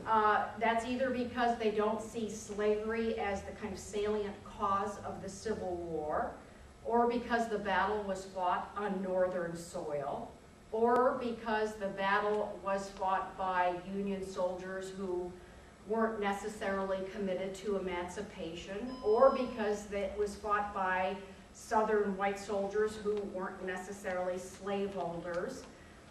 That's either because they don't see slavery as the kind of salient cause of the Civil War, or because the battle was fought on northern soil, or because the battle was fought by Union soldiers who weren't necessarily committed to emancipation, or because it was fought by Southern white soldiers who weren't necessarily slaveholders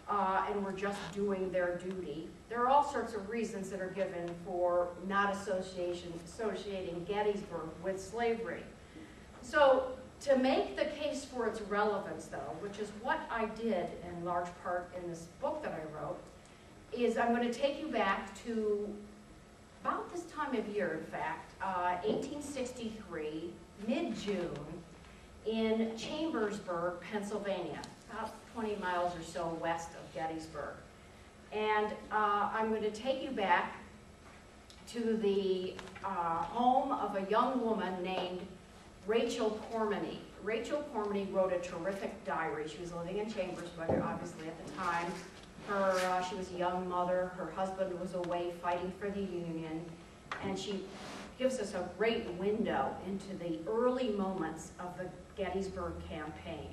and were just doing their duty. There are all sorts of reasons that are given for not associating Gettysburg with slavery. So to make the case for its relevance, though, which is what I did in large part in this book that I wrote, is I'm going to take you back to about this time of year, in fact, 1863, mid-June, in Chambersburg, Pennsylvania, about 20 miles or so west of Gettysburg. And I'm going to take you back to the home of a young woman named Rachel Cormany. Rachel Cormany wrote a terrific diary. She was living in Chambersburg, obviously, at the time. She was a young mother. Her husband was away fighting for the Union. And she gives us a great window into the early moments of the Gettysburg campaign.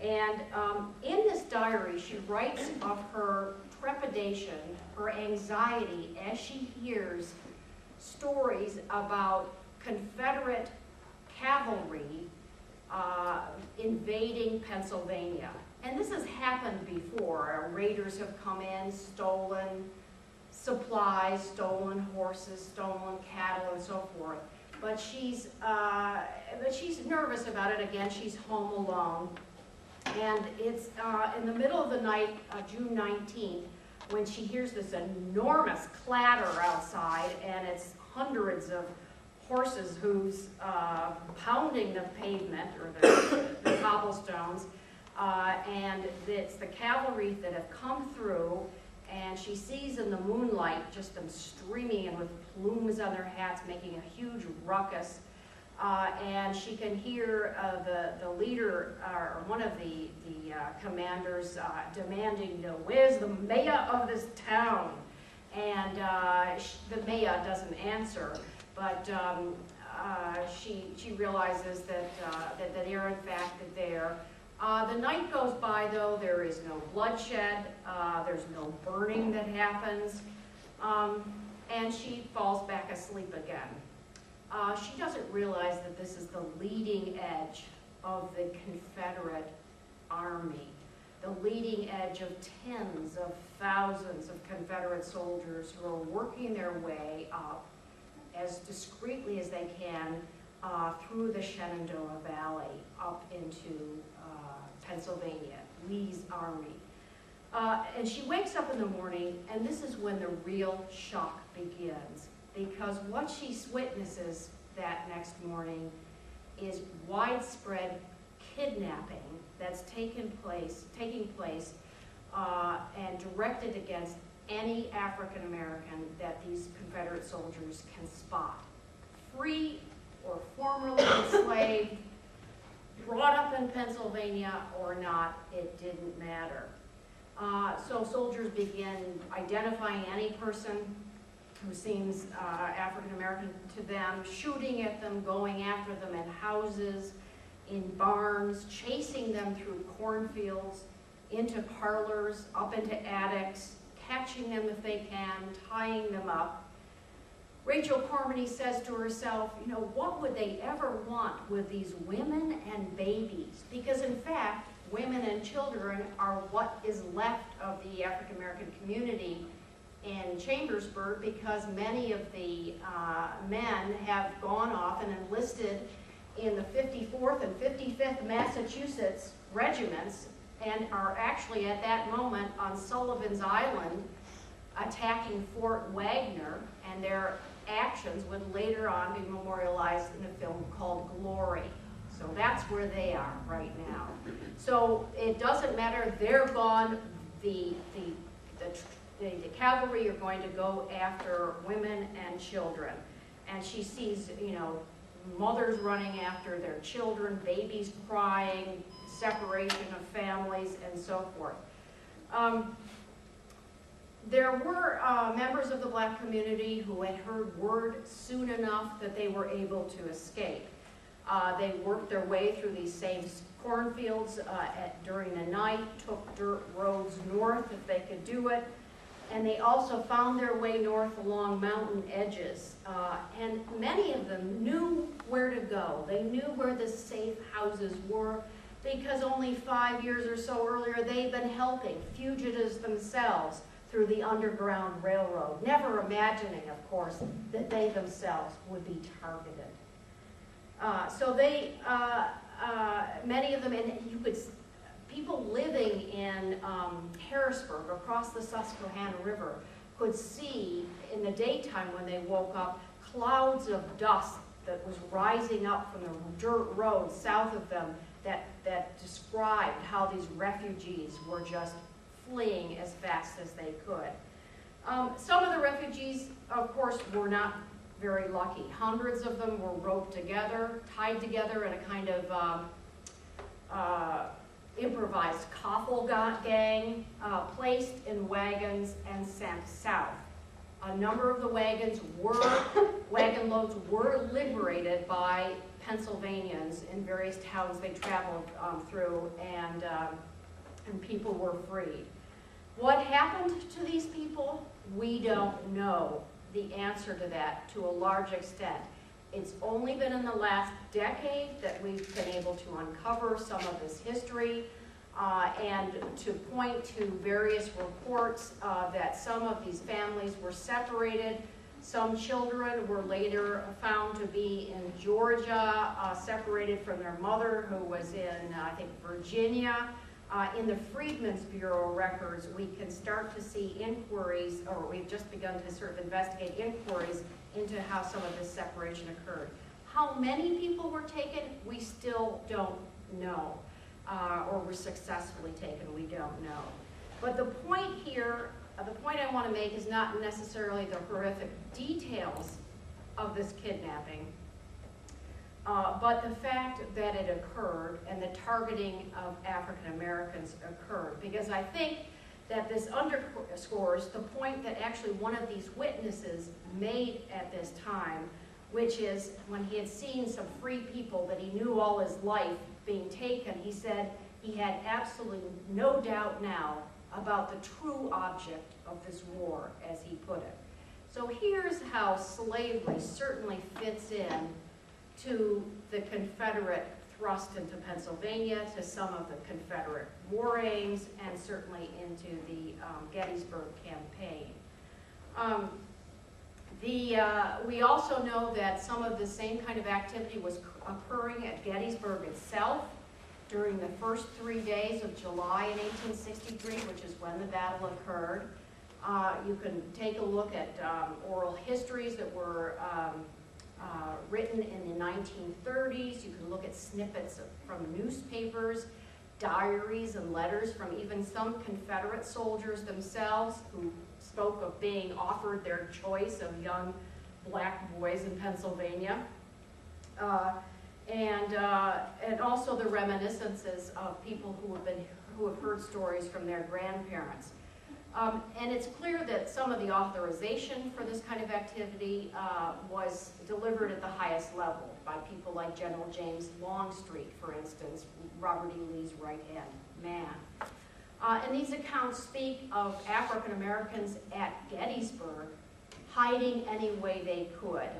And in this diary, she writes of her trepidation, her anxiety, as she hears stories about Confederate cavalry invading Pennsylvania. And this has happened before. Raiders have come in, stolen supplies, stolen horses, stolen cattle, and so forth. But she's nervous about it. Again, she's home alone. And it's in the middle of the night, June 19th, when she hears this enormous clatter outside, and it's hundreds of horses who's pounding the pavement, or the cobblestones, and it's the cavalry that have come through, and she sees in the moonlight just them streaming in with plumes on their hats, making a huge ruckus. And she can hear the leader, or one of the commanders, demanding, where's the mayor of this town? And the mayor doesn't answer, but she realizes that they're in fact there. The night goes by, though. There is no bloodshed. There's no burning that happens. And she falls back asleep again. She doesn't realize that this is the leading edge of the Confederate Army, the leading edge of tens of thousands of Confederate soldiers who are working their way up as discreetly as they can through the Shenandoah Valley up into Pennsylvania, Lee's army. And she wakes up in the morning, and this is when the real shock begins, because what she witnesses that next morning is widespread kidnapping that's taking place and directed against any African American that these Confederate soldiers can spot. Free or formerly enslaved, brought up in Pennsylvania or not, it didn't matter. So soldiers begin identifying any person who seems African American to them, shooting at them, going after them in houses, in barns, chasing them through cornfields, into parlors, up into attics, catching them if they can, tying them up. Rachel Cormany says to herself, what would they ever want with these women and babies? Because in fact, women and children are what is left of the African American community in Chambersburg, because many of the men have gone off and enlisted in the 54th and 55th Massachusetts regiments and are actually at that moment on Sullivan's Island attacking Fort Wagner, and their actions would later on be memorialized in a film called Glory. So that's where they are right now. So it doesn't matter, they're gone. The cavalry are going to go after women and children. And she sees, mothers running after their children, babies crying, separation of families, and so forth. There were members of the black community who had heard word soon enough that they were able to escape. They worked their way through these same cornfields during the night, took dirt roads north if they could do it, and they also found their way north along mountain edges. And many of them knew where to go. They knew where the safe houses were because only 5 years or so earlier they'd been helping fugitives themselves through the Underground Railroad, never imagining, of course, that they themselves would be targeted. So they, many of them, and you could, people living in Harrisburg, across the Susquehanna River, could see in the daytime when they woke up clouds of dust that was rising up from the dirt road south of them that described how these refugees were just fleeing as fast as they could. Some of the refugees, of course, were not very lucky. Hundreds of them were roped together, tied together in a kind of improvised coffle gang, placed in wagons and sent south. A number of the wagon loads were liberated by Pennsylvanians in various towns they traveled through, and people were freed. What happened to these people? We don't know the answer to that to a large extent. It's only been in the last decade that we've been able to uncover some of this history and to point to various reports that some of these families were separated. Some children were later found to be in Georgia, separated from their mother, who was in, I think, Virginia. In the Freedmen's Bureau records, we can start to see inquiries, or we've just begun to sort of investigate inquiries into how some of this separation occurred. How many people were taken, we still don't know, or were successfully taken, we don't know. But the point here, the point I want to make is not necessarily the horrific details of this kidnapping, but the fact that it occurred and the targeting of African Americans occurred. Because I think that this underscores the point that actually one of these witnesses made at this time, which is when he had seen some free people that he knew all his life being taken, he said he had absolutely no doubt now about the true object of this war, as he put it. So here's how slavery certainly fits in to the Confederate thrust into Pennsylvania, to some of the Confederate war aims, and certainly into the Gettysburg campaign. We also know that some of the same kind of activity was occurring at Gettysburg itself during the first 3 days of July in 1863, which is when the battle occurred. You can take a look at oral histories that were written in the 1930s. You can look at snippets from newspapers, diaries and letters from even some Confederate soldiers themselves who spoke of being offered their choice of young black boys in Pennsylvania. And also the reminiscences of people who have heard stories from their grandparents. And it's clear that some of the authorization for this kind of activity was delivered at the highest level by people like General James Longstreet, for instance, Robert E. Lee's right-hand man. And these accounts speak of African Americans at Gettysburg hiding any way they could,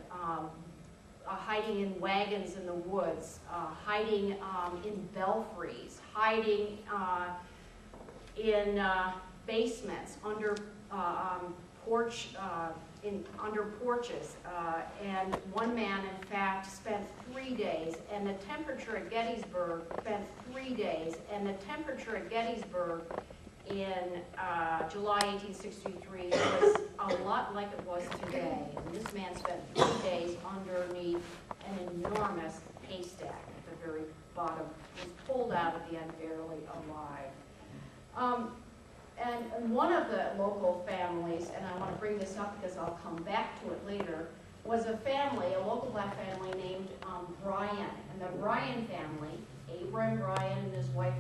hiding in wagons in the woods, hiding in belfries, hiding in basements, under under porches, and one man, in fact, spent 3 days, and the temperature at Gettysburg in July 1863 was a lot like it was today. And this man spent 3 days underneath an enormous haystack at the very bottom. He was pulled out at the end barely alive. And one of the local families, and I want to bring this up because I'll come back to it later, was a family, a local black family named Bryan. And the Bryan family, Abram Bryan and his wife